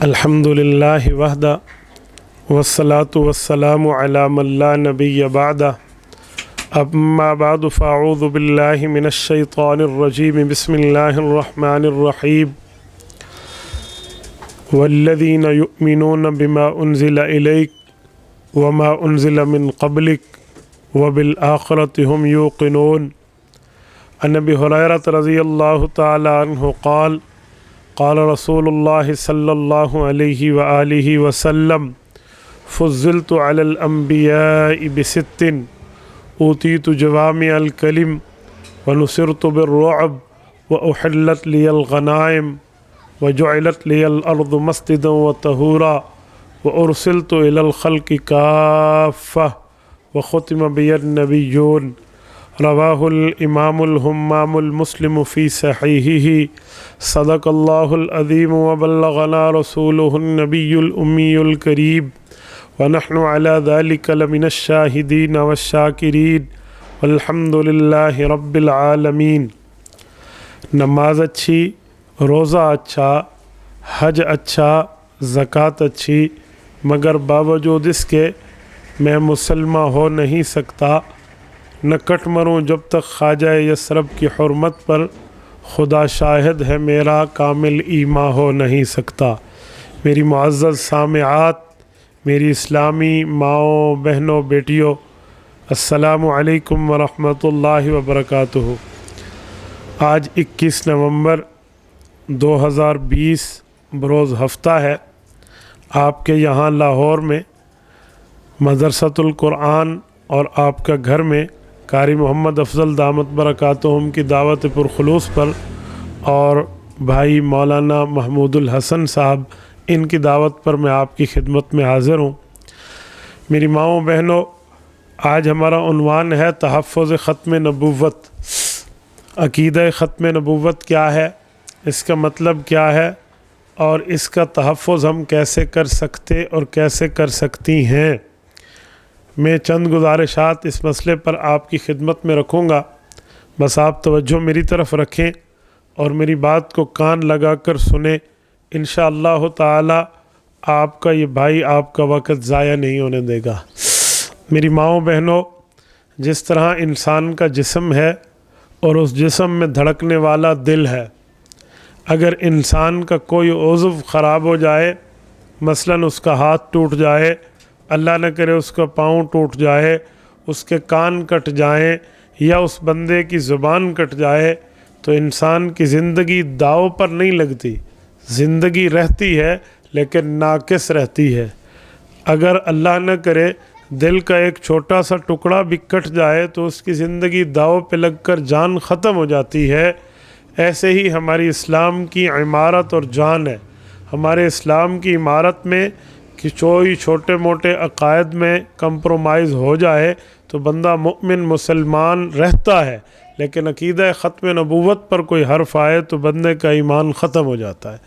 الحمدللہ وحدہ والصلاة والسلام علی من لا نبی بعدہ اما بعد فاعوذ باللہ من الشیطان الرجیم بسم اللہ الرحمن الرحیم والذین یؤمنون بما انزل الیک وما انزل من قبلک وبالآخرة هم یوقنون عن ابی ہریرہ رضی اللہ تعالی عنہ قال قال رسول اللہ صلی اللہ علیہ وآلہ وسلم فضلت علی الانبیاء بست اوتیت جوامع الکلم ونصرت بالرعب واحلت لی الغنائم وجعلت لی الارض مسجدا وطہورا وارسلت الی الخلق کافہ وختم بی النبیون رواہ الامام الہمام المسلم فی صحیحہ صدق اللہ العظیم وبلغنا رسولہ النبی الامی الکریم ونحن علی ذلک لمن الشاہدین والشاکرین والحمد للہ رب العالمین۔ نماز اچھی، روزہ اچھا، حج اچھا، زکوٰۃ اچھی، مگر باوجود اس کے میں مسلمہ ہو نہیں سکتا، نہ کٹ مروں جب تک خواجہ یثرب کی حرمت پر خدا شاہد ہے میرا کامل ایمان ہو نہیں سکتا۔ میری معزز سامعات، میری اسلامی ماؤں، بہنوں، بیٹیوں، السلام علیکم ورحمۃ اللہ وبرکاتہ۔ آج 21 نومبر 2020 بروز ہفتہ ہے۔ آپ کے یہاں لاہور میں مدرسۃ القرآن اور آپ کا گھر میں قاری محمد افضل دامت برکاتہم کی دعوت پرخلوص پر اور بھائی مولانا محمود الحسن صاحب ان کی دعوت پر میں آپ کی خدمت میں حاضر ہوں۔ میری ماؤں بہنوں، آج ہمارا عنوان ہے تحفظ ختم نبوت۔ عقیدہ ختم نبوت کیا ہے، اس کا مطلب کیا ہے، اور اس کا تحفظ ہم کیسے کر سکتے اور کیسے کر سکتی ہیں۔ میں چند گزارشات اس مسئلے پر آپ کی خدمت میں رکھوں گا، بس آپ توجہ میری طرف رکھیں اور میری بات کو کان لگا کر سنیں۔ انشاءاللہ تعالی آپ کا یہ بھائی آپ کا وقت ضائع نہیں ہونے دے گا۔ میری ماؤں بہنوں، جس طرح انسان کا جسم ہے اور اس جسم میں دھڑکنے والا دل ہے، اگر انسان کا کوئی عضو خراب ہو جائے، مثلاً اس کا ہاتھ ٹوٹ جائے، اللہ نہ کرے اس کا پاؤں ٹوٹ جائے، اس کے کان کٹ جائیں یا اس بندے کی زبان کٹ جائے، تو انسان کی زندگی داؤ پر نہیں لگتی۔ زندگی رہتی ہے لیکن ناقص رہتی ہے۔ اگر اللہ نہ کرے دل کا ایک چھوٹا سا ٹکڑا بھی کٹ جائے تو اس کی زندگی داؤ پہ لگ کر جان ختم ہو جاتی ہے۔ ایسے ہی ہماری اسلام کی عمارت اور جان ہے۔ ہمارے اسلام کی عمارت میں کہ کوئی چھوٹے موٹے عقائد میں کمپرومائز ہو جائے تو بندہ مؤمن مسلمان رہتا ہے، لیکن عقیدہ ختم نبوت پر کوئی حرف آئے تو بندے کا ایمان ختم ہو جاتا ہے۔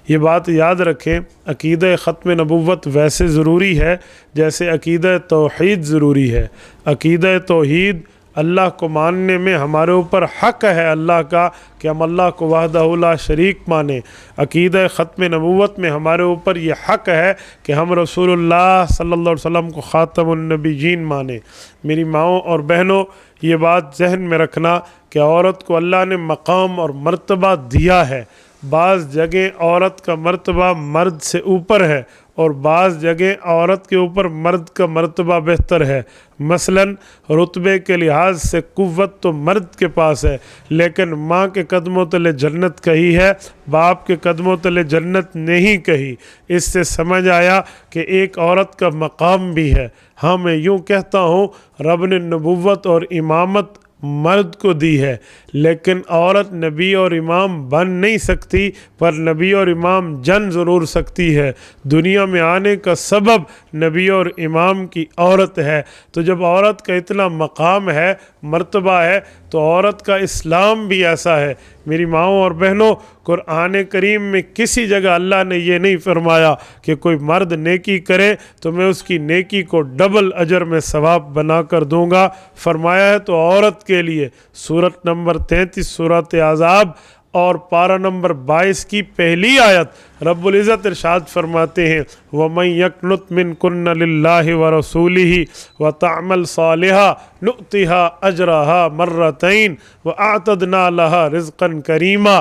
یہ بات یاد رکھیں، عقیدہ ختم نبوت ویسے ضروری ہے جیسے عقیدہ توحید ضروری ہے۔ عقیدہ توحید اللہ کو ماننے میں ہمارے اوپر حق ہے اللہ کا کہ ہم اللہ کو وحدہ لا شریک مانیں۔ عقیدہ ختم نبوت میں ہمارے اوپر یہ حق ہے کہ ہم رسول اللہ صلی اللہ علیہ وسلم کو خاتم النبیین مانیں۔ میری ماؤں اور بہنوں، یہ بات ذہن میں رکھنا کہ عورت کو اللہ نے مقام اور مرتبہ دیا ہے۔ بعض جگہ عورت کا مرتبہ مرد سے اوپر ہے اور بعض جگہ عورت کے اوپر مرد کا مرتبہ بہتر ہے۔ مثلاً رتبے کے لحاظ سے قوت تو مرد کے پاس ہے، لیکن ماں کے قدموں تلے جنت کہی ہے، باپ کے قدموں تلے جنت نہیں کہی۔ اس سے سمجھ آیا کہ ایک عورت کا مقام بھی ہے۔ ہاں، میں یوں کہتا ہوں، رب نے نبوت اور امامت مرد کو دی ہے، لیکن عورت نبی اور امام بن نہیں سکتی، پر نبی اور امام جن ضرور سکتی ہے۔ دنیا میں آنے کا سبب نبی اور امام کی عورت ہے۔ تو جب عورت کا اتنا مقام ہے، مرتبہ ہے، تو عورت کا اسلام بھی ایسا ہے۔ میری ماؤں اور بہنوں، قرآن کریم میں کسی جگہ اللہ نے یہ نہیں فرمایا کہ کوئی مرد نیکی کرے تو میں اس کی نیکی کو ڈبل اجر میں ثواب بنا کر دوں گا۔ فرمایا ہے تو عورت کے لیے۔ سورت نمبر 33 سورۃ احزاب اور پارہ نمبر 22 کی پہلی آیت رب العزت ارشاد فرماتے ہیں وَمَن يَقْنُتْ مِنْكُنَّ لِلَّهِ وَرَسُولِهِ وَتَعْمَلْ صَالِحًا نُؤْتِهَا أَجْرَهَا مَرَّتَيْنِ وَأَعْتَدْنَا لَهَا رِزْقًا كَرِيمًا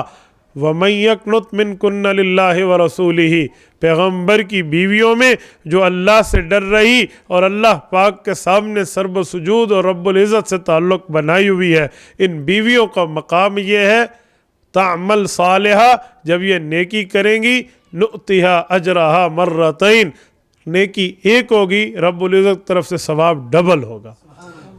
وَمَن يَقْنُتْ مِنْكُنَّ لِلَّهِ وَرَسُولِهِ پیغمبر کی بیویوں میں جو اللہ سے ڈر رہی اور اللہ پاک کے سامنے سرب و سجود اور رب العزت سے تعلق بنائی ہوئی ہے، ان بیویوں کا مقام یہ ہے تعمل صالحہ، جب یہ نیکی کریں گی نؤتھا اجرہا مرتین، نیکی ایک ہوگی رب العزت طرف سے ثواب ڈبل ہوگا،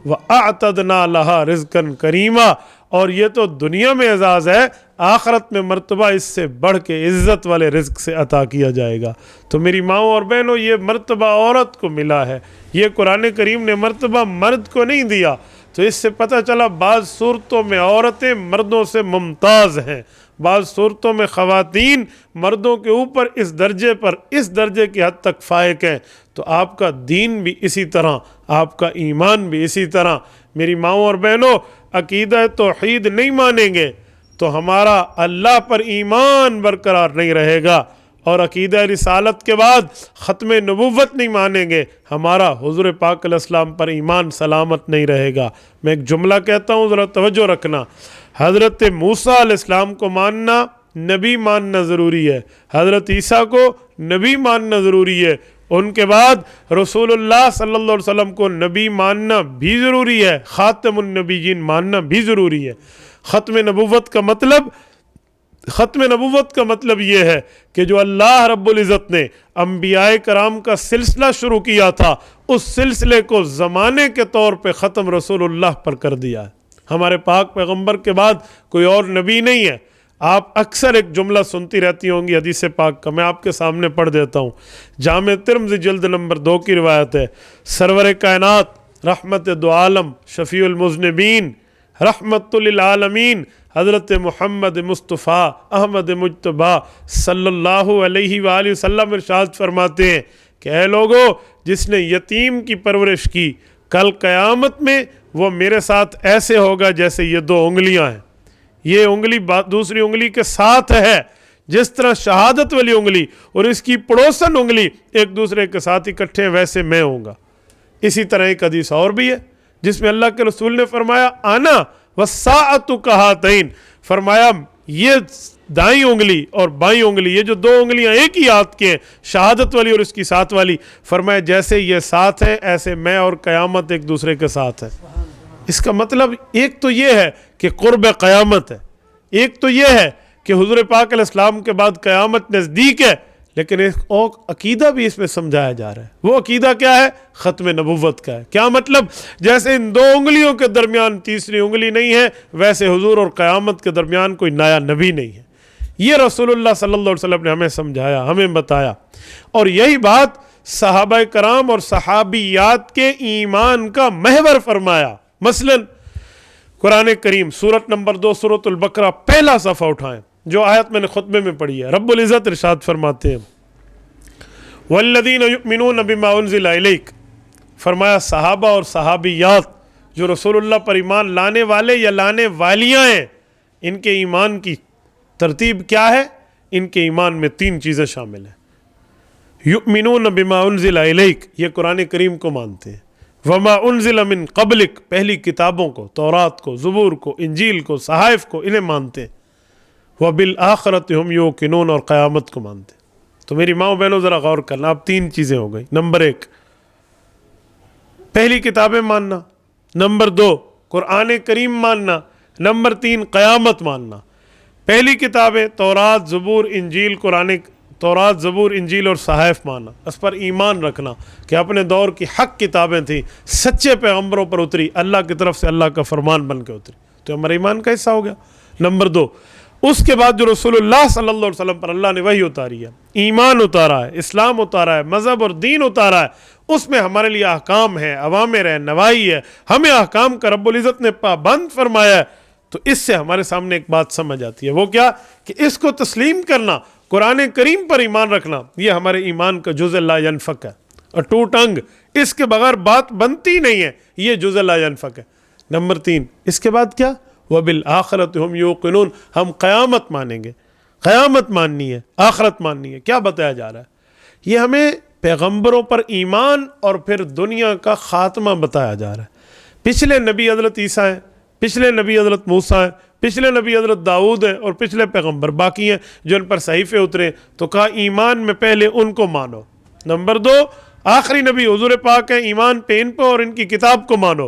وَأَعْتَدْنَا لَهَا رِزْقًا كَرِيمًا، اور یہ تو دنیا میں اعزاز ہے، آخرت میں مرتبہ اس سے بڑھ کے عزت والے رزق سے عطا کیا جائے گا۔ تو میری ماؤں اور بہنوں، یہ مرتبہ عورت کو ملا ہے، یہ قرآن کریم نے مرتبہ مرد کو نہیں دیا۔ تو اس سے پتہ چلا بعض صورتوں میں عورتیں مردوں سے ممتاز ہیں، بعض صورتوں میں خواتین مردوں کے اوپر اس درجے پر، اس درجے کی حد تک فائق ہیں۔ تو آپ کا دین بھی اسی طرح، آپ کا ایمان بھی اسی طرح۔ میری ماؤں اور بہنوں، عقیدہ توحید نہیں مانیں گے تو ہمارا اللہ پر ایمان برقرار نہیں رہے گا، اور عقیدہ رسالت کے بعد ختم نبوت نہیں مانیں گے، ہمارا حضور پاک علیہ السلام پر ایمان سلامت نہیں رہے گا۔ میں ایک جملہ کہتا ہوں، ذرا توجہ رکھنا۔ حضرت موسیٰ علیہ السلام کو ماننا نبی ماننا ضروری ہے، حضرت عیسیٰ کو نبی ماننا ضروری ہے، ان کے بعد رسول اللہ صلی اللہ علیہ وسلم کو نبی ماننا بھی ضروری ہے، خاتم النبیین ماننا بھی ضروری ہے۔ ختم نبوت کا مطلب یہ ہے کہ جو اللہ رب العزت نے انبیاء کرام کا سلسلہ شروع کیا تھا، اس سلسلے کو زمانے کے طور پہ ختم رسول اللہ پر کر دیا ہے۔ ہمارے پاک پیغمبر کے بعد کوئی اور نبی نہیں ہے۔ آپ اکثر ایک جملہ سنتی رہتی ہوں گی حدیث پاک کا، میں آپ کے سامنے پڑھ دیتا ہوں۔ جامع ترمذی جلد نمبر 2 کی روایت ہے، سرور کائنات، رحمت دو عالم، شفیع المذنبین، رحمت للعالمین، حضرت محمد مصطفیٰ احمد مجتبیٰ صلی اللہ علیہ وآلہ وسلم ارشاد فرماتے ہیں کہ اے لوگو، جس نے یتیم کی پرورش کی، کل قیامت میں وہ میرے ساتھ ایسے ہوگا جیسے یہ 2 انگلیاں ہیں، یہ انگلی دوسری انگلی کے ساتھ ہے، جس طرح شہادت والی انگلی اور اس کی پڑوسن انگلی ایک دوسرے کے ساتھ اکٹھے ہیں، ویسے میں ہوں گا۔ اسی طرح ایک حدیث اور بھی ہے جس میں اللہ کے رسول نے فرمایا انا والساعۃ کہاتین، فرمایا یہ دائیں انگلی اور بائیں انگلی، یہ جو 2 انگلیاں ایک ہی ہاتھ کے ہیں، شہادت والی اور اس کی ساتھ والی، فرمایا جیسے یہ ساتھ ہیں ایسے میں اور قیامت ایک دوسرے کے ساتھ ہے۔ اس کا مطلب ایک تو یہ ہے کہ قرب قیامت ہے، ایک تو یہ ہے کہ حضور پاک علیہ السلام کے بعد قیامت نزدیک ہے، لیکن ایک اور عقیدہ بھی اس میں سمجھایا جا رہا ہے۔ وہ عقیدہ کیا ہے؟ ختم نبوت کا ہے۔ کیا مطلب؟ جیسے ان 2 انگلیوں کے درمیان تیسری انگلی نہیں ہے، ویسے حضور اور قیامت کے درمیان کوئی نیا نبی نہیں ہے۔ یہ رسول اللہ صلی اللہ علیہ وسلم نے ہمیں سمجھایا، ہمیں بتایا، اور یہی بات صحابہ کرام اور صحابیات کے ایمان کا محور فرمایا۔ مثلا قرآن کریم سورت نمبر 2 سورۃ البقرہ پہلا صفحہ اٹھائیں، جو آیت میں نے خطبے میں پڑھی ہے۔ رب العزت ارشاد فرماتے ہیں والذین یؤمنون بما انزل الیک، فرمایا صحابہ اور صحابیات جو رسول اللہ پر ایمان لانے والے یا لانے والیاں ہیں، ان کے ایمان کی ترتیب کیا ہے؟ ان کے ایمان میں 3 چیزیں شامل ہیں۔ یؤمنون بما انزل الیک، یہ قرآن کریم کو مانتے ہیں، وما انزل من قبلک، پہلی کتابوں کو، تورات کو، زبور کو، انجیل کو، صحائف کو، انہیں مانتے ہیں، وبالآخرۃ ہم یوقنون، اور قیامت کو مانتے ہیں۔ تو میری ماں بہنوں ذرا غور کرنا، اب 3 چیزیں ہو گئی۔ نمبر 1 پہلی کتابیں ماننا، نمبر 2 قرآن کریم ماننا، نمبر 3 قیامت ماننا۔ پہلی کتابیں تورات، زبور، انجیل، تورات، زبور، انجیل اور صحائف ماننا، اس پر ایمان رکھنا کہ اپنے دور کی حق کتابیں تھیں، سچے پیغمبروں پر اتری، اللہ کی طرف سے اللہ کا فرمان بن کے اتری، تو ہمارے ایمان کا حصہ ہو گیا۔ نمبر 2 اس کے بعد جو رسول اللہ صلی اللہ علیہ وسلم پر اللہ نے وحی اتاری ہے، ایمان اتارا ہے، اسلام اتارا ہے، مذہب اور دین اتارا ہے، اس میں ہمارے لیے احکام ہے، اوامر ہے، نواہی ہے، ہمیں احکام کا رب العزت نے پابند فرمایا ہے۔ تو اس سے ہمارے سامنے ایک بات سمجھ آتی ہے، وہ کیا کہ اس کو تسلیم کرنا، قرآن کریم پر ایمان رکھنا، یہ ہمارے ایمان کا جزء لا ینفک ہے، اور ٹوٹ انگ، اس کے بغیر بات بنتی نہیں ہے، یہ جزء لا ینفک ہے۔ نمبر 3 اس کے بعد کیا؟ وبالآخرۃ هم یوقنون، ہم قیامت مانیں گے، قیامت ماننی ہے، آخرت ماننی ہے۔ کیا بتایا جا رہا ہے؟ یہ ہمیں پیغمبروں پر ایمان اور پھر دنیا کا خاتمہ بتایا جا رہا ہے۔ پچھلے نبی حضرت عیسیٰ ہیں، پچھلے نبی حضرت موسیٰ ہیں، پچھلے نبی حضرت داؤد ہیں، اور پچھلے پیغمبر باقی ہیں جو ان پر صحیفے اترے، تو کہا ایمان میں پہلے ان کو مانو۔ نمبر 2، آخری نبی حضور پاک ہیں، ایمان پہ ان پہ اور ان کی کتاب کو مانو۔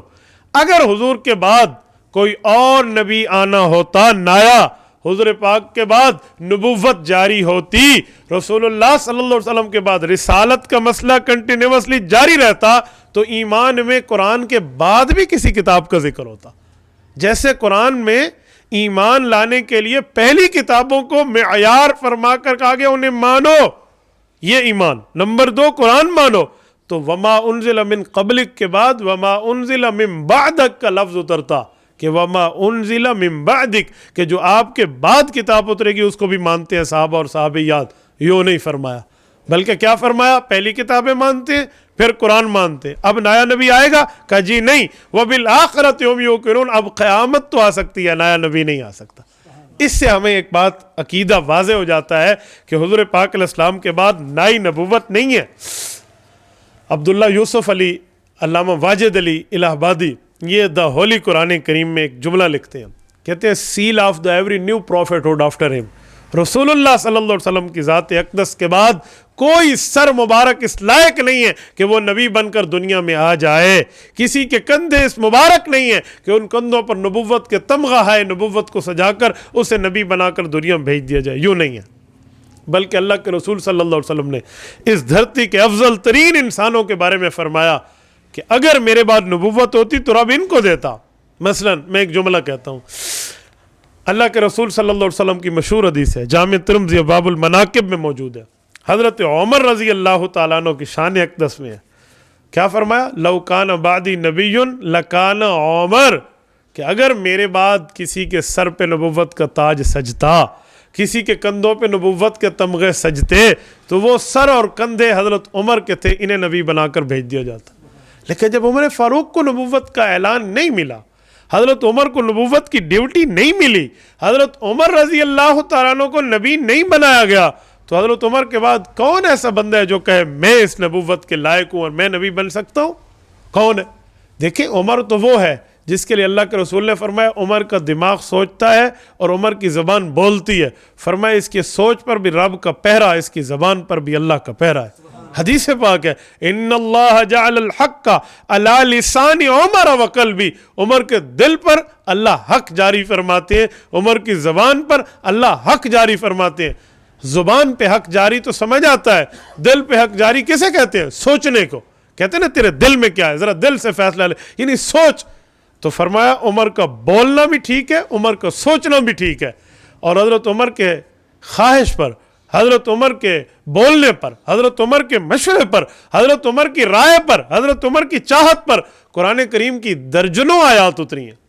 اگر حضور کے بعد کوئی اور نبی آنا ہوتا نایا، حضور پاک کے بعد نبوت جاری ہوتی، رسول اللہ صلی اللہ علیہ وسلم کے بعد رسالت کا مسئلہ کنٹینیوسلی جاری رہتا، تو ایمان میں قرآن کے بعد بھی کسی کتاب کا ذکر ہوتا۔ جیسے قرآن میں ایمان لانے کے لیے پہلی کتابوں کو معیار فرما کر کہا گیا انہیں مانو، یہ ایمان۔ نمبر 2، قرآن مانو، تو وما انزل من قبلک کے بعد وما انزل من بعدک کا لفظ اترتا، کہ وما انزل من بعدک، کہ جو آپ کے بعد کتاب اترے گی اس کو بھی مانتے ہیں صحابہ اور صحابیات۔ یوں نہیں فرمایا، بلکہ کیا فرمایا؟ پہلی کتابیں مانتے ہیں، پھر قرآن مانتے ہیں۔ اب نیا نبی آئے گا؟ کہا جی نہیں، وبالآخرۃ هم یوقنون، اب قیامت تو آ سکتی ہے، نیا نبی نہیں آ سکتا۔ اس سے ہمیں ایک بات عقیدہ واضح ہو جاتا ہے کہ حضور پاک علیہ السلام کے بعد نئی نبوت نہیں ہے۔ عبداللہ یوسف علی علامہ واجد علی الہ آبادی یہ دا ہولی قرآن کریم میں ایک جملہ لکھتے ہیں، کہتے ہیں seal of the every new prophet after ہم، رسول اللہ صلی اللہ علیہ وسلم کی ذات اقدس کے بعد کوئی سر مبارک اس لائق نہیں ہے کہ وہ نبی بن کر دنیا میں آ جائے، کسی کے کندھے اس مبارک نہیں ہے کہ ان کندھوں پر نبوت کے تمغہ ہے، نبوت کو سجا کر اسے نبی بنا کر دنیا میں بھیج دیا جائے۔ یوں نہیں ہے، بلکہ اللہ کے رسول صلی اللہ علیہ وسلم نے اس دھرتی کے افضل ترین انسانوں کے بارے میں فرمایا کہ اگر میرے بعد نبوت ہوتی تو رب ان کو دیتا۔ مثلا میں ایک جملہ کہتا ہوں، اللہ کے رسول صلی اللہ علیہ وسلم کی مشہور حدیث ہے، جامع ترمذی باب المناقب میں موجود ہے، حضرت عمر رضی اللہ تعالیٰ عنہ کی شان اقدس میں ہے۔ کیا فرمایا؟ لو کان بعدی نبی لکان عمر، کہ اگر میرے بعد کسی کے سر پہ نبوت کا تاج سجتا، کسی کے کندھوں پہ نبوت کے تمغے سجتے، تو وہ سر اور کندھے حضرت عمر کے تھے، انہیں نبی بنا کر بھیج دیا جاتا۔ لیکن جب عمر فاروق کو نبوت کا اعلان نہیں ملا، حضرت عمر کو نبوت کی ڈیوٹی نہیں ملی، حضرت عمر رضی اللہ تعالیٰ عنہ کو نبی نہیں بنایا گیا، تو حضرت عمر کے بعد کون ایسا بندہ ہے جو کہے میں اس نبوت کے لائق ہوں اور میں نبی بن سکتا ہوں؟ کون ہے؟ دیکھیں عمر تو وہ ہے جس کے لیے اللہ کے رسول نے فرمایا عمر کا دماغ سوچتا ہے اور عمر کی زبان بولتی ہے، فرمایا اس کی سوچ پر بھی رب کا پہرا، اس کی زبان پر بھی اللہ کا پہرا ہے۔ حدیث پاک ہے ان اللہ جعل الحق علی لسان عمر و قلبی، عمر کے دل پر اللہ حق جاری فرماتے ہیں، عمر کی زبان پر اللہ حق جاری فرماتے ہیں۔ زبان پہ حق جاری تو سمجھ آتا ہے، دل پہ حق جاری کسے کہتے ہیں؟ سوچنے کو کہتے ہیں نا، تیرے دل میں کیا ہے ذرا دل سے فیصلہ لے، یعنی سوچ۔ تو فرمایا عمر کا بولنا بھی ٹھیک ہے، عمر کا سوچنا بھی ٹھیک ہے، اور حضرت عمر کے خواہش پر، حضرت عمر کے بولنے پر، حضرت عمر کے مشورے پر، حضرت عمر کی رائے پر، حضرت عمر کی چاہت پر قرآن کریم کی درجنوں آیات اتری ہیں۔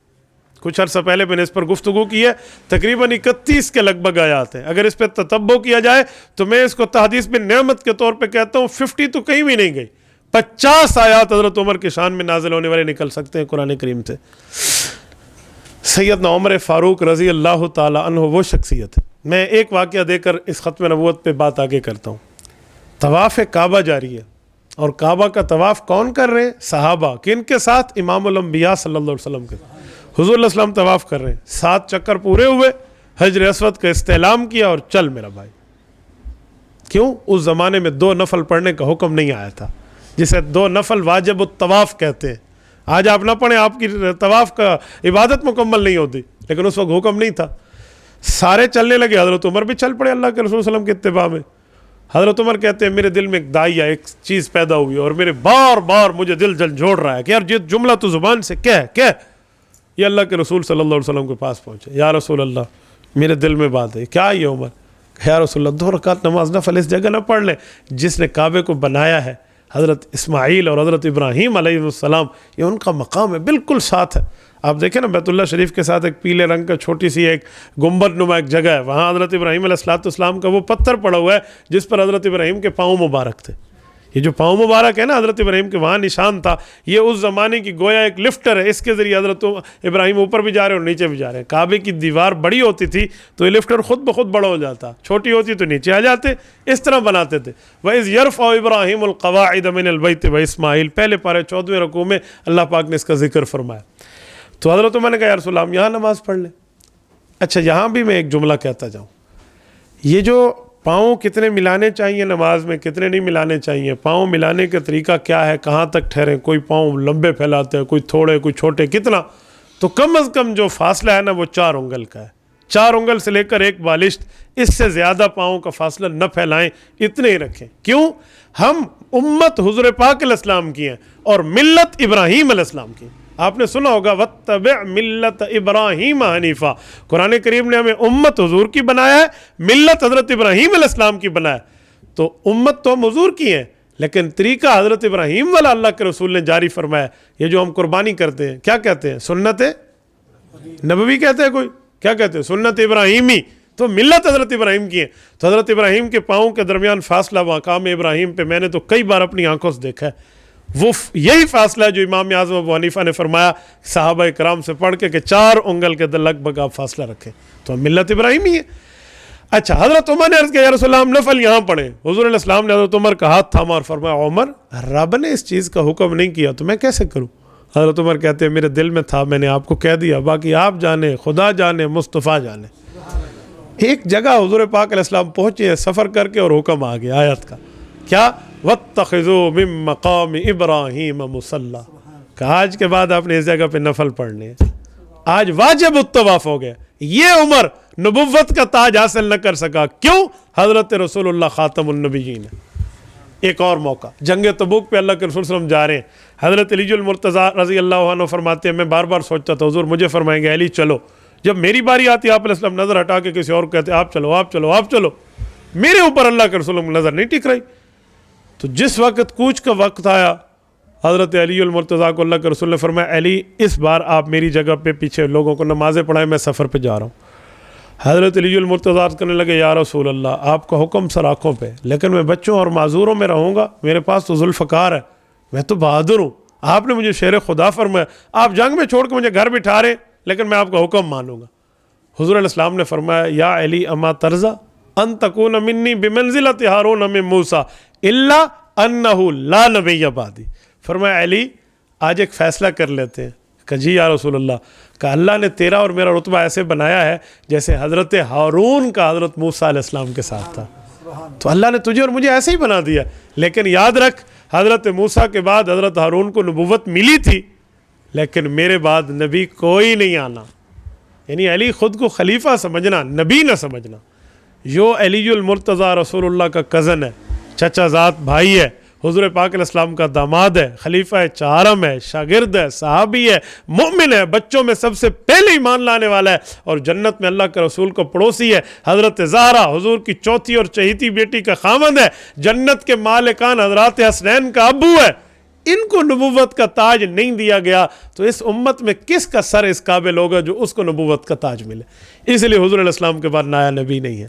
کچھ عرصہ پہلے میں نے اس پر گفتگو کی ہے، تقریباً 31 کے لگ بھگ آیات ہیں۔ اگر اس پہ تتبع کیا جائے تو میں اس کو تحدیث بن نعمت کے طور پہ کہتا ہوں 50 تو کہیں بھی نہیں گئی، 50 آیات حضرت عمر کی شان میں نازل ہونے والے نکل سکتے ہیں قرآن کریم سے۔ سیدنا عمر فاروق رضی اللہ تعالی عنہ وہ شخصیت ہے۔ میں ایک واقعہ دے کر اس ختم نبوت پہ بات آگے کرتا ہوں۔ طواف کعبہ جاری ہے، اور کعبہ کا طواف کون کر رہے ہیں؟ صحابہ۔ کن کے ساتھ؟ امام الانبیاء صلی اللہ علیہ وسلم کے ساتھ۔ حضور علیہ السلام طواف کر رہے ہیں، 7 چکر پورے ہوئے، حجر اسود کا استعلام کیا اور چل میرا بھائی۔ کیوں؟ اس زمانے میں 2 نفل پڑھنے کا حکم نہیں آیا تھا، جسے 2 نفل واجب الطواف کہتے ہیں۔ آج آپ نہ پڑھیں، آپ کی طواف کا عبادت مکمل نہیں ہوتی، لیکن اس وقت حکم نہیں تھا۔ سارے چلنے لگے، حضرت عمر بھی چل پڑے اللہ کے رسول صلی اللہ علیہ وسلم کے اتباع میں۔ حضرت عمر کہتے ہیں میرے دل میں ایک داعیہ، ایک چیز پیدا ہوئی اور میرے بار بار مجھے دل جھنجھوڑ رہا ہے کہ یار یہ جملہ تو زبان سے کہہ یہ اللہ کے رسول صلی اللہ علیہ وسلم کے پاس پہنچے۔ یا رسول اللہ میرے دل میں بات ہے، کیا یہ عمر؟ یا رسول اللہ 2 رکعت نماز نفل اس جگہ نہ پڑھ لیں جس نے کعبے کو بنایا ہے، حضرت اسماعیل اور حضرت ابراہیم علیہ السلام، یہ ان کا مقام ہے، بالکل ساتھ ہے۔ آپ دیکھیں نا بیت اللہ شریف کے ساتھ ایک پیلے رنگ کا چھوٹی سی ایک گنبد نما ایک جگہ ہے، وہاں حضرت ابراہیم علیہ السلام کا وہ پتھر پڑا ہوا ہے جس پر حضرت ابراہیم کے پاؤں مبارک تھے۔ یہ جو پاؤں مبارک ہے نا حضرت ابراہیم کے وہاں نشان تھا، یہ اس زمانے کی گویا ایک لفٹر ہے، اس کے ذریعے حضرت ابراہیم اوپر بھی جا رہے ہیں اور نیچے بھی جا رہے ہیں۔ کعبے کی دیوار بڑی ہوتی تھی تو یہ لفٹر خود بخود بڑا ہو جاتا، چھوٹی ہوتی تو نیچے آ جاتے، اس طرح بناتے تھے۔ وَإِذْ يَرْفَعُ إِبْرَاهِيمُ الْقَوَاعِدَ مِنَ الْبَيْتِ وَإِسْمَاعِيلُ، پہلے پارے 14ویں رکوع میں اللہ پاک نے اس کا ذکر فرمایا۔ تو حضرت عمر نے کہا یا رسول اللہ ہم یہاں نماز پڑھ لیں۔ اچھا یہاں بھی میں ایک جملہ کہتا جاؤں، یہ جو پاؤں کتنے ملانے چاہیے نماز میں، کتنے نہیں ملانے چاہیے، پاؤں ملانے کا طریقہ کیا ہے، کہاں تک ٹھہریں، کوئی پاؤں لمبے پھیلاتے ہیں، کوئی تھوڑے، کوئی چھوٹے، کتنا، تو کم از کم جو فاصلہ ہے نا وہ 4 انگل کا ہے، 4 انگل سے لے کر 1 بالشت، اس سے زیادہ پاؤں کا فاصلہ نہ پھیلائیں، اتنے ہی رکھیں۔ کیوں؟ ہم امت حضور پاک علیہ السلام کی ہیں اور ملت ابراہیم علیہ السلام کی ہیں۔ آپ نے سنا ہوگا وَاتَّبِعْ مِلَّةَ إِبْرَاهِيمَ حَنِيفًا، قرآن کریم نے ہمیں امت حضور کی بنایا ہے، ملت حضرت ابراہیم علیہ السلام کی بنایا ہے۔ تو امت تو ہم حضور کی ہیں لیکن طریقہ حضرت ابراہیم والا اللہ کے رسول نے جاری فرمایا۔ یہ جو ہم قربانی کرتے ہیں کیا کہتے ہیں؟ سنت نبوی کہتے ہیں، کوئی کیا کہتے ہیں؟ سنت ابراہیمی، تو ملت حضرت ابراہیم کی ہے۔ تو حضرت ابراہیم کے پاؤں کے درمیان فاصلہ مقام ابراہیم پہ میں نے تو کئی بار اپنی آنکھوں سے دیکھا ہے، وہ یہی فاصلہ ہے جو امام اعظم ابو حنیفہ نے فرمایا صحابہ کرام سے پڑھ کے کہ 4 انگل کے لگ بھگ آپ فاصلہ رکھیں، تو ہم ملت ابراہیمی ہے۔ اچھا حضرت عمر نے عرض کیا یا رسول اللہ ہم نفل یہاں پڑھیں، حضور علیہ السلام نے حضرت عمر کا ہاتھ تھاما اور فرمایا عمر رب نے اس چیز کا حکم نہیں کیا تو میں کیسے کروں؟ حضرت عمر کہتے ہیں میرے دل میں تھا، میں نے آپ کو کہہ دیا، باقی آپ جانے، خدا جانے، مصطفیٰ جانے۔ ایک جگہ حضور پاک علیہ السلام پہنچے ہیں سفر کر کے اور حکم آ گیا آیت کا، کیا؟ وَاتَّخِذُوا مِن مَّقَامِ إِبْرَاهِيمَ مُصَلًّى، کہ آج کے بعد آپ نے اس جگہ پہ نفل پڑھنے ہیں۔ آج واجب الطواف ہو گیا۔ یہ عمر نبوت کا تاج حاصل نہ کر سکا، کیوں؟ حضرت رسول اللہ خاتم النبیین ہے۔ ایک اور موقع جنگ تبوک پہ اللہ کے رسول صلی اللہ علیہ وسلم جا رہے ہیں، حضرت علی المرتضیٰ رضی اللہ عنہ فرماتے ہیں میں بار بار سوچتا تھا حضور مجھے فرمائیں گے علی چلو، جب میری باری آتی آپ علیہ السلام نظر ہٹا کے کسی اور کہتے آپ چلو آپ چلو آپ چلو، میرے اوپر اللہ کے رسول نظر نہیں ٹک رہی۔ تو جس وقت کوچ کا وقت آیا حضرت علی المرتضیٰ کو اللہ کے رسول نے فرمایا علی اس بار آپ میری جگہ پہ پیچھے لوگوں کو نمازیں پڑھائیں، میں سفر پہ جا رہا ہوں۔ حضرت علی المرتضیٰ کرنے لگے یا رسول اللہ آپ کا حکم سر آنکھوں پہ، لیکن میں بچوں اور معذوروں میں رہوں گا، میرے پاس تو ذوالفقار ہے، میں تو بہادر ہوں، آپ نے مجھے شیر خدا فرمایا، آپ جنگ میں چھوڑ کے مجھے گھر بٹھا رہے ہیں لیکن میں آپ کا حکم مانوں گا۔ حضور علیہ السلام نے فرمایا یا علی اما ترضى ان تکون منی بمنزلۃ ہارون من موسیٰ الا انہ لا نبی بعدی، فرمایا علی آج ایک فیصلہ کر لیتے ہیں، کہ جی یا رسول اللہ، کہ اللہ نے تیرا اور میرا رتبہ ایسے بنایا ہے جیسے حضرت ہارون کا حضرت موسیٰ علیہ السلام کے ساتھ تھا، تو اللہ نے تجھے اور مجھے ایسے ہی بنا دیا، لیکن یاد رکھ حضرت موسیٰ کے بعد حضرت ہارون کو نبوت ملی تھی لیکن میرے بعد نبی کوئی نہیں آنا۔ یعنی علی خود کو خلیفہ سمجھنا، نبی نہ سمجھنا۔ جو علی المرتضیٰ رسول اللہ کا کزن ہے، چچا زاد بھائی ہے، حضور پاک علیہ السلام کا داماد ہے، خلیفہ چہارم ہے، شاگرد ہے، صحابی ہے، مومن ہے، بچوں میں سب سے پہلے ایمان لانے والا ہے، اور جنت میں اللہ کے رسول کو پڑوسی ہے، حضرت زہرا حضور کی چوتھی اور چہیتی بیٹی کا خامند ہے، جنت کے مالکان حضرات حسنین کا ابو ہے، ان کو نبوت کا تاج نہیں دیا گیا تو اس امت میں کس کا سر اس قابل ہوگا جو اس کو نبوت کا تاج ملے؟ اس لیے حضور علیہ السلام کے بعد نیا نبی نہیں ہے۔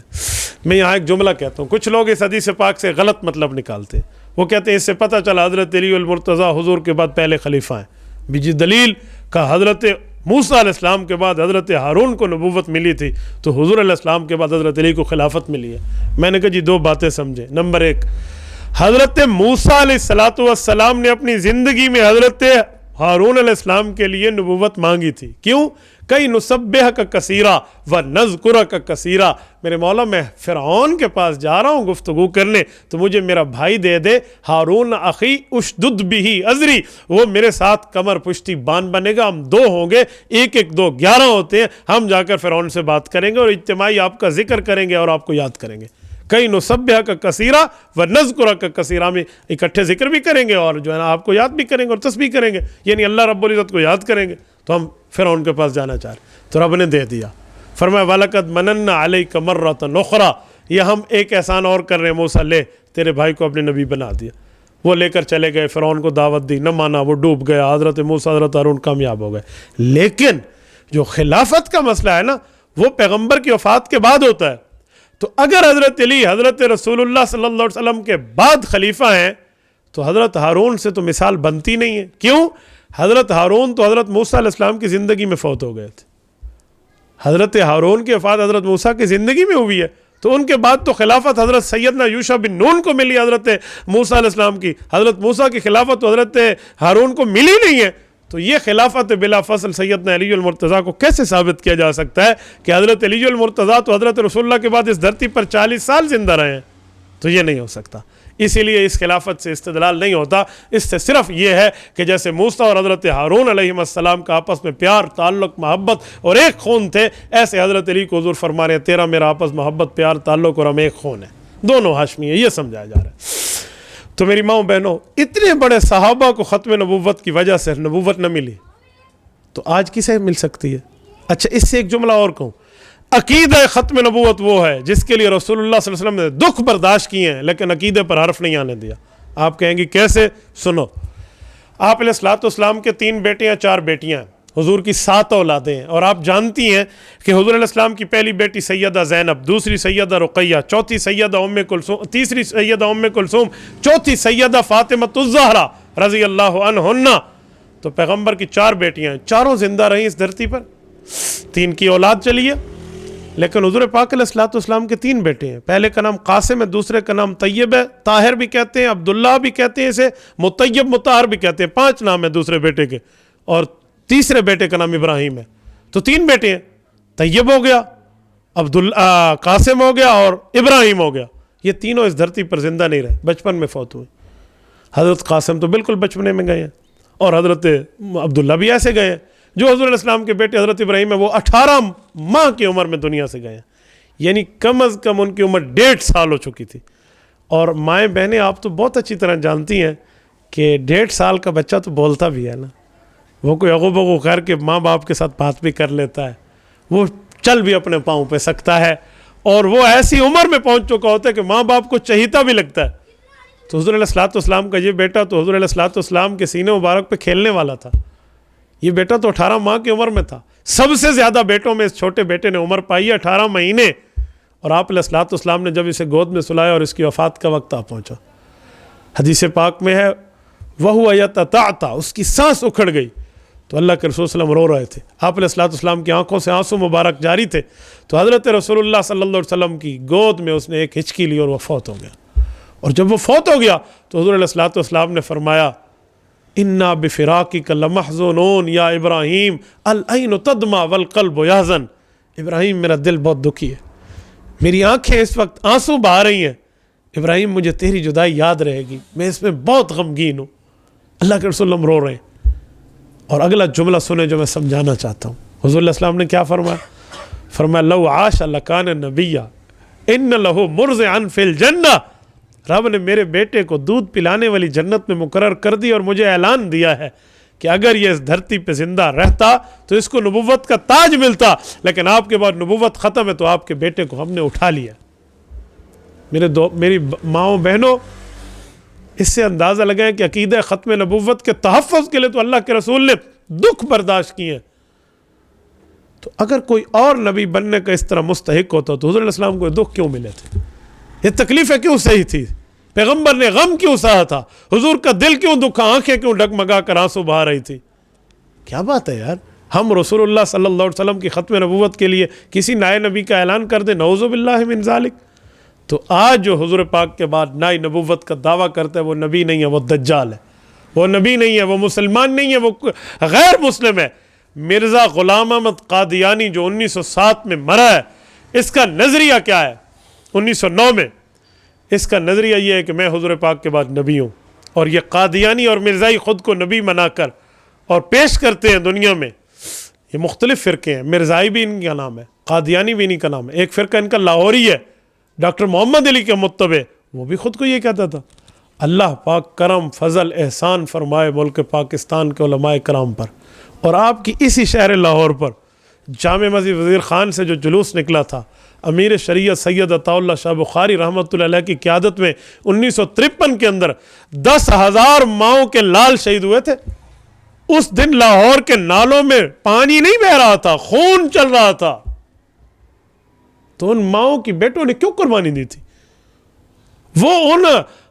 میں یہاں ایک جملہ کہتا ہوں، کچھ لوگ اس حدیث پاک سے غلط مطلب نکالتے ہیں، وہ کہتے ہیں اس سے پتہ چلا حضرت علی المرتضیٰ حضور کے بعد پہلے خلیفہ ہیں، بیجی دلیل کا حضرت موسیٰ علیہ السلام کے بعد حضرت ہارون کو نبوت ملی تھی تو حضور علیہ السلام کے بعد حضرت علی کو خلافت ملی ہے۔ میں نے کہا جی 2 باتیں سمجھیں۔ نمبر 1، حضرت موسیٰ علیہ السلام نے اپنی زندگی میں حضرت ہارون علیہ السلام کے لیے نبوت مانگی تھی، کیوں؟ کئی نسبحک کثیرا و نذکرک کثیرا، میرے مولا میں فرعون کے پاس جا رہا ہوں گفتگو کرنے تو مجھے میرا بھائی دے دے، ہارون اخی اشدد بہ ازری، وہ میرے ساتھ کمر پشتی بان بنے گا، ہم 2 ہوں گے، 1 1 2 11 ہوتے ہیں، ہم جا کر فرعون سے بات کریں گے اور اجتماعی آپ کا ذکر کریں گے اور آپ کو یاد کریں گے۔ کئی نسبحک کثیرا و نذکرک کثیرا میں اکٹھے ذکر بھی کریں گے اور جو ہے نا آپ کو یاد بھی کریں گے اور تسبیح کریں گے، یعنی اللہ رب العزت کو یاد کریں گے۔ تو ہم فرعون کے پاس جانا چاہ رہے تو رب نے دے دیا، فرمایا وَلَقَدْ مَنَنَّا عَلَيْكَ مَرَّةً أُخْرَىٰ، یہ ہم ایک احسان اور کر رہے ہیں، موسیٰ لے تیرے بھائی کو اپنے نبی بنا دیا۔ وہ لے کر چلے گئے، فرعون کو دعوت دی، نہ مانا، وہ ڈوب گیا، حضرت موسیٰ حضرت ہارون کامیاب ہو گئے۔ لیکن جو خلافت کا مسئلہ ہے نا وہ پیغمبر کی وفات کے بعد ہوتا ہے، تو اگر حضرت علی حضرت رسول اللہ صلی اللہ علیہ وسلم کے بعد خلیفہ ہیں تو حضرت ہارون سے تو مثال بنتی نہیں ہے. کیوں؟ حضرت ہارون تو حضرت موسیٰ علیہ السلام کی زندگی میں فوت ہو گئے تھے. حضرت ہارون کی وفات حضرت موسیٰ کی زندگی میں ہوئی ہے، تو ان کے بعد تو خلافت حضرت سیدنا یوشع بن نون کو ملی حضرت موسیٰ علیہ السلام کی. حضرت موسیٰ کی خلافت تو حضرت ہارون کو ملی نہیں ہے. تو یہ خلافت بلا فصل سیدنا علی المرتضیٰ کو کیسے ثابت کیا جا سکتا ہے کہ حضرت علی المرتضیٰ تو حضرت رسول اللہ کے بعد اس دھرتی پر 40 سال زندہ رہے ہیں؟ تو یہ نہیں ہو سکتا. اسی لیے اس خلافت سے استدلال نہیں ہوتا. اس سے صرف یہ ہے کہ جیسے موسیٰ اور حضرت ہارون علیہ السلام کا آپس میں پیار، تعلق، محبت اور ایک خون تھے، ایسے حضرت علی کو حضور فرما رہے ہیں تیرا میرا آپس محبت، پیار، تعلق اور ہم ایک خون ہیں، دونوں ہاشمی ہیں. یہ سمجھایا جا رہا ہے. تو میری ماؤں بہنوں، اتنے بڑے صحابہ کو ختم نبوت کی وجہ سے نبوت نہ ملی تو آج کسے مل سکتی ہے؟ اچھا، اس سے ایک جملہ اور کہوں. عقیدہ ختم نبوت وہ ہے جس کے لیے رسول اللہ صلی اللہ علیہ وسلم نے دکھ برداشت کیے ہیں لیکن عقیدے پر حرف نہیں آنے دیا. آپ کہیں گی کیسے؟ سنو. آپ علیہ الصلوۃ والسلام کے 3 بیٹے ہیں، 4 بیٹیاں ہیں. حضور کی 7 اولادیں ہیں، اور آپ جانتی ہیں کہ حضور علیہ السلام کی پہلی بیٹی سیدہ زینب، دوسری سیدہ رقیہ، چوتھی سیدہ ام کلثوم، تیسری سیدہ ام کلثوم، چوتھی سیدہ فاطمۃ الزہرا رضی اللہ عنہن. تو پیغمبر کی 4 بیٹیاں ہیں، چاروں زندہ رہیں اس دھرتی پر. 3 کی اولاد چلی ہے، لیکن حضور پاک علیہ الصلوۃ والسلام کے 3 بیٹے ہیں. پہلے کا نام قاسم ہے، دوسرے کا نام طیب ہے، طاہر بھی کہتے ہیں، عبداللہ بھی کہتے ہیں، اسے مطیب مطہر بھی کہتے ہیں. 5 نام ہیں دوسرے بیٹے کے، اور تیسرے بیٹے کا نام ابراہیم ہے. تو 3 بیٹے ہیں، طیب ہو گیا، قاسم ہو گیا اور ابراہیم ہو گیا. یہ تینوں اس دھرتی پر زندہ نہیں رہے، بچپن میں فوت ہوئے. حضرت قاسم تو بالکل بچپنے میں گئے ہیں، اور حضرت عبداللہ بھی ایسے گئے ہیں. جو حضور علیہ السلام کے بیٹے حضرت ابراہیم ہے وہ 18 ماہ کی عمر میں دنیا سے گئے ہیں، یعنی کم از کم ان کی عمر 1.5 سال ہو چکی تھی. اور مائیں بہنیں آپ تو بہت اچھی طرح جانتی ہیں کہ 1.5 سال کا بچہ تو بولتا بھی ہے نا، وہ کوئی اغو بغو کر کے ماں باپ کے ساتھ بات بھی کر لیتا ہے، وہ چل بھی اپنے پاؤں پہ سکتا ہے، اور وہ ایسی عمر میں پہنچ چکا ہوتا ہے کہ ماں باپ کو چہیتا بھی لگتا ہے. تو حضور علیہ الصلوۃ والسلام کا یہ بیٹا تو حضور علیہ الصلوۃ والسلام کے سینے مبارک پہ کھیلنے والا تھا. یہ بیٹا تو 18 ماہ کی عمر میں تھا. سب سے زیادہ بیٹوں میں اس چھوٹے بیٹے نے عمر پائی ہے 18 مہینے. اور آپ علیہ الصلوۃ والسلام نے جب اسے گود میں سلایا اور اس کی وفات کا وقت آ پہنچا، حدیث پاک میں ہے وَهُوَ يَتَتَعْتَعْ، اس کی سانس اکھڑ گئی. تو اللہ کے رسول صلی اللہ علیہ وسلم رو رہے تھے، آپ علیہ الصلوۃ والسلام کی آنکھوں سے آنسو مبارک جاری تھے. تو حضرت رسول اللہ صلی اللہ علیہ وسلم کی گود میں اس نے ایک ہچکی لی اور وہ فوت ہو گیا. اور جب وہ فوت ہو گیا تو حضور علیہ الصلوۃ والسلام نے فرمایا اِنَّا بِفِرَاقِكَ لَمَحْزُونُونَ یا ابراہیم العین تدمع والقلب یحزن. ابراہیم میرا دل بہت دکھی ہے، میری آنکھیں اس وقت آنسو بہا رہی ہیں. ابراہیم مجھے تیری جدائی یاد رہے گی، میں اس میں بہت غمگین ہوں. اللہ کے رسول اللہ رو رہے ہیں. اور اگلا جملہ سنیں جو میں سمجھانا چاہتا ہوں. حضور علیہ السلام نے کیا فرمایا؟ فرمایا لو عاش لکان نبیّ ان لہ مرضعا فی الجنہ. رب نے میرے بیٹے کو دودھ پلانے والی جنت میں مقرر کر دی اور مجھے اعلان دیا ہے کہ اگر یہ اس دھرتی پہ زندہ رہتا تو اس کو نبوت کا تاج ملتا، لیکن آپ کے بعد نبوت ختم ہے تو آپ کے بیٹے کو ہم نے اٹھا لیا. میری ماؤں بہنوں، اس سے اندازہ لگائیں کہ عقیدہ ختم نبوت کے تحفظ کے لیے تو اللہ کے رسول نے دکھ برداشت کیے. تو اگر کوئی اور نبی بننے کا اس طرح مستحق ہوتا تو حضور علیہ السلام کو دکھ کیوں ملے تھے؟ یہ تکلیفیں کیوں سہی تھی؟ پیغمبر نے غم کیوں سہا تھا؟ حضور کا دل کیوں دکھا، آنکھیں کیوں ڈگمگا کر آنسو بہا رہی تھی؟ کیا بات ہے یار، ہم رسول اللہ صلی اللہ علیہ وسلم کی ختم نبوت کے لیے کسی نئے نبی کا اعلان کر دیں، نعوذ باللہ من ذالک. تو آج جو حضور پاک کے بعد نئی نبوت کا دعویٰ کرتا ہے وہ نبی نہیں ہے، وہ دجال ہے. وہ نبی نہیں ہے، وہ مسلمان نہیں ہے، وہ غیر مسلم ہے. مرزا غلام احمد قادیانی جو 1907 میں مرا ہے، اس کا نظریہ کیا ہے؟ 1909 میں اس کا نظریہ یہ ہے کہ میں حضور پاک کے بعد نبی ہوں. اور یہ قادیانی اور مرزائی خود کو نبی منا کر اور پیش کرتے ہیں دنیا میں. یہ مختلف فرقے ہیں، مرزائی بھی ان کا نام ہے، قادیانی بھی ان کا نام ہے. ایک فرقہ ان کا لاہوری ہے، ڈاکٹر محمد علی کے متبع، وہ بھی خود کو یہ کہتا تھا. اللہ پاک کرم فضل احسان فرمائے ملک پاکستان کے علماء کرام پر. اور آپ کی اسی شہر لاہور پر جامع مسجد وزیر خان سے جو جلوس نکلا تھا، امیر شریعت سید عطا اللہ شاہ بخاری رحمۃ اللہ علیہ کی قیادت میں 1953 کے اندر 10,000 ماؤں کے لال شہید ہوئے تھے. اس دن لاہور کے نالوں میں پانی نہیں بہ رہا تھا، خون چل رہا تھا. تو ان ماؤں کی بیٹوں نے کیوں قربانی دی تھی؟ وہ ان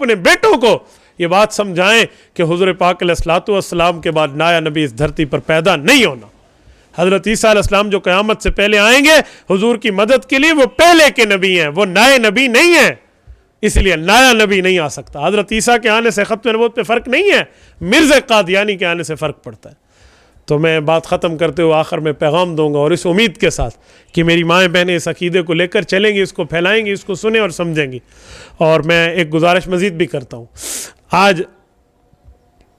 اپنے بیٹوں کو یہ بات سمجھائیں کہ حضور پاک علیہ الصلوۃ والسلام کے بعد نیا نبی اس دھرتی پر پیدا نہیں ہونا. حضرت عیسیٰ علیہ السلام جو قیامت سے پہلے آئیں گے حضور کی مدد کے لیے، وہ پہلے کے نبی ہیں، وہ نئے نبی نہیں ہیں، اس لیے نیا نبی نہیں آ سکتا. حضرت عیسیٰ کے آنے سے ختم نبوت پہ فرق نہیں ہے، مرزا قادیانی کے آنے سے فرق پڑتا ہے. تو میں بات ختم کرتے ہوئے آخر میں پیغام دوں گا، اور اس امید کے ساتھ کہ میری مائیں بہنیں اس عقیدے کو لے کر چلیں گی، اس کو پھیلائیں گی، اس کو سنیں اور سمجھیں گی. اور میں ایک گزارش مزید بھی کرتا ہوں. آج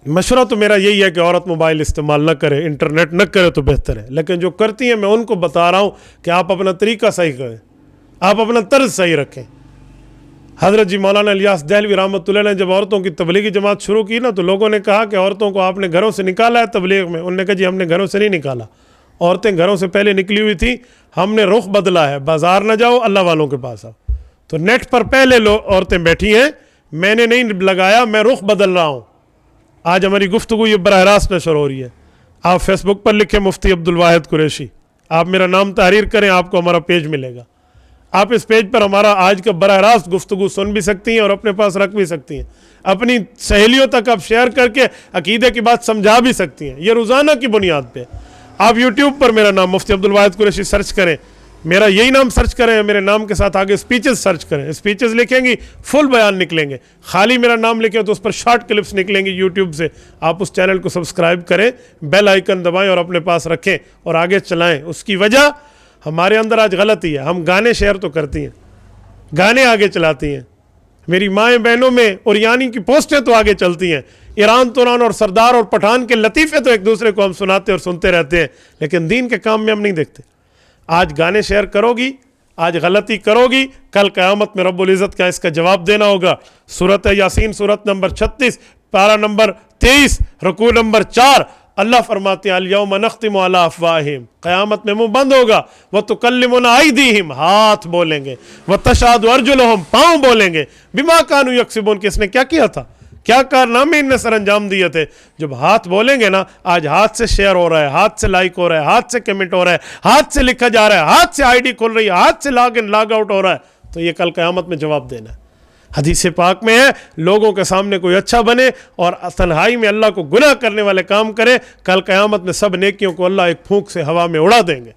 مشورہ تو میرا یہی ہے کہ عورت موبائل استعمال نہ کرے، انٹرنیٹ نہ کرے تو بہتر ہے، لیکن جو کرتی ہیں میں ان کو بتا رہا ہوں کہ آپ اپنا طریقہ صحیح کریں، آپ اپنا طرز صحیح رکھیں. حضرت جی مولانا الیاس دہلوی رحمۃ اللہ نے جب عورتوں کی تبلیغی جماعت شروع کی نا، تو لوگوں نے کہا کہ عورتوں کو آپ نے گھروں سے نکالا ہے تبلیغ میں. انہوں نے کہا جی ہم نے گھروں سے نہیں نکالا، عورتیں گھروں سے پہلے نکلی ہوئی تھی، ہم نے رخ بدلا ہے. بازار نہ جاؤ، اللہ والوں کے پاس آؤ. تو نیٹ پر پہلے عورتیں بیٹھی ہیں، میں نے نہیں لگایا، میں رخ بدل رہا ہوں. آج ہماری گفتگو یہ براہ راست نشر ہو رہی ہے. آپ فیس بک پر لکھیں مفتی عبدالواحد قریشی، آپ میرا نام تحریر کریں، آپ کو ہمارا پیج ملے گا. آپ اس پیج پر ہمارا آج کا براہ راست گفتگو سن بھی سکتی ہیں اور اپنے پاس رکھ بھی سکتی ہیں. اپنی سہیلیوں تک آپ شیئر کر کے عقیدے کی بات سمجھا بھی سکتی ہیں. یہ روزانہ کی بنیاد پہ. آپ یوٹیوب پر میرا نام مفتی عبدالواحد قریشی سرچ کریں، میرا یہی نام سرچ کریں، میرے نام کے ساتھ آگے اسپیچز سرچ کریں، اسپیچز لکھیں گی فل بیان نکلیں گے. خالی میرا نام لکھیں تو اس پر شارٹ کلپس نکلیں گی یوٹیوب سے. آپ اس چینل کو سبسکرائب کریں، بیل آئیکن دبائیں اور اپنے پاس رکھیں اور آگے چلائیں. اس کی وجہ ہمارے اندر آج غلطی ہے، ہم گانے شیئر تو کرتی ہیں، گانے آگے چلاتی ہیں. میری مائیں بہنوں میں اوریانی کی پوسٹیں تو آگے چلتی ہیں، ایران توران اور سردار اور پٹھان کے لطیفے تو ایک دوسرے کو ہم سناتے اور سنتے رہتے ہیں، لیکن دین کے کام میں ہم نہیں دیکھتے. آج گانے شیئر کرو گی، آج غلطی کرو گی، کل قیامت میں رب العزت کا اس کا جواب دینا ہوگا. سورۃ یاسین سورت نمبر 36 پارہ نمبر 23 رکوع نمبر 4 اللہ فرماتے ہیں الیوم نختم علی افواہہم، قیامت میں منہ بند ہوگا. وتکلمنا ایدیہم، ہاتھ بولیں گے. وتشہد ارجلہم، پاؤں بولیں گے. بما کانوا یکسبون، کس نے کیا کیا تھا، کیا کارنامے ان نے سر انجام دیے تھے. جب ہاتھ بولیں گے نا، آج ہاتھ سے شیئر ہو رہا ہے، ہاتھ سے لائک ہو رہا ہے، ہاتھ سے کمنٹ ہو رہا ہے، ہاتھ سے لکھا جا رہا ہے، ہاتھ سے آئی ڈی کھل رہی ہے، ہاتھ سے لاگ ان لاگ آؤٹ ہو رہا ہے، تو یہ کل قیامت میں جواب دینا ہے. حدیث پاک میں ہے لوگوں کے سامنے کوئی اچھا بنے اور تنہائی میں اللہ کو گناہ کرنے والے کام کرے، کل قیامت میں سب نیکیوں کو اللہ ایک پھونک سے ہوا میں اڑا دیں گے.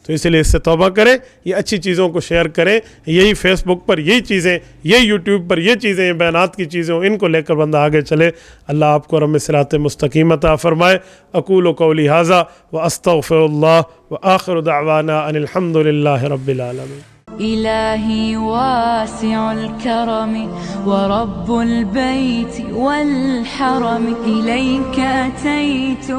تو اس لیے اس سے توبہ کریں، یہ اچھی چیزوں کو شیئر کریں. یہی فیس بک پر یہی چیزیں، یہی یوٹیوب پر یہ چیزیں، بیانات کی چیزیں، ان کو لے کر بندہ آگے چلے. اللہ آپ کو رحم صراط مستقیم عطا فرمائے. اقول قولی ھذا واستغفر اللہ وآخر دعوانا ان الحمد للہ رب العالمین. إلهي واسع الكرم ورب البيت والحرم إليك أتيت